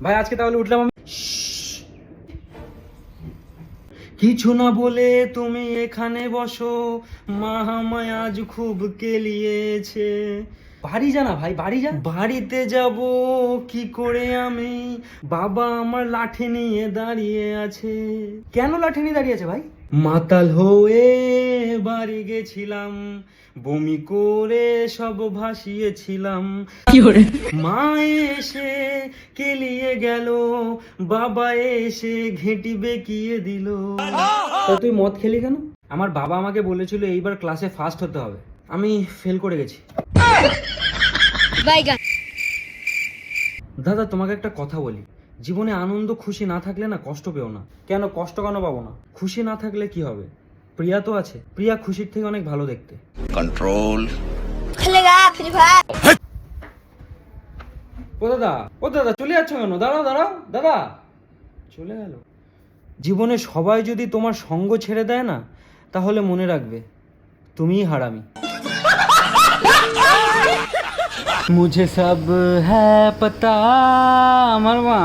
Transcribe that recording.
ভাই আজকে তাহলে উঠলাম আমি। কিছু না বলে তুমি এখানে বসো, মা আমায় আজ খুব কেলিয়েছে। বাড়ি যা না ভাই, বাড়ি যা। বাড়িতে যাব কি করে আমি, বাবা আমার লাঠি নিয়ে দাঁড়িয়ে আছে। কেন লাঠি নিয়ে দাঁড়িয়ে আছে ভাই? মাতাল হয়ে বাড়ি গেছিলাম, বমি করে সব ভাসিয়েছিলাম। মা এসে কেলিয়ে গেল, বাবা এসে ঘেঁটি বেঁকিয়ে দিল। তা তুই মদ খেলি কেন? আমার বাবা আমাকে বলেছিল এইবার ক্লাসে ফার্স্ট হতে হবে, আমি ফেল করে গেছি। দাদা তোমাকে একটা কথা বলি, জীবনে আনন্দ খুশি না থাকলে না কষ্ট পেও না। কেন কষ্ট কেন পাবো না? খুশি না থাকলে কি হবে? প্রিয়া তো আছে, প্রিয়া খুশির থেকে অনেক ভালো দেখতে। कंट्रोल। ও দাদা চলে যাচ্ছ কেন? দাঁড়াও দাঁড়াও দাদা, চলে গেল। জীবনে সবাই যদি তোমার সঙ্গ ছেড়ে দেয় না, তাহলে মনে রাখবে তুমিই হারামি। মুঝে সব হ্যাঁ পতা, আমার মা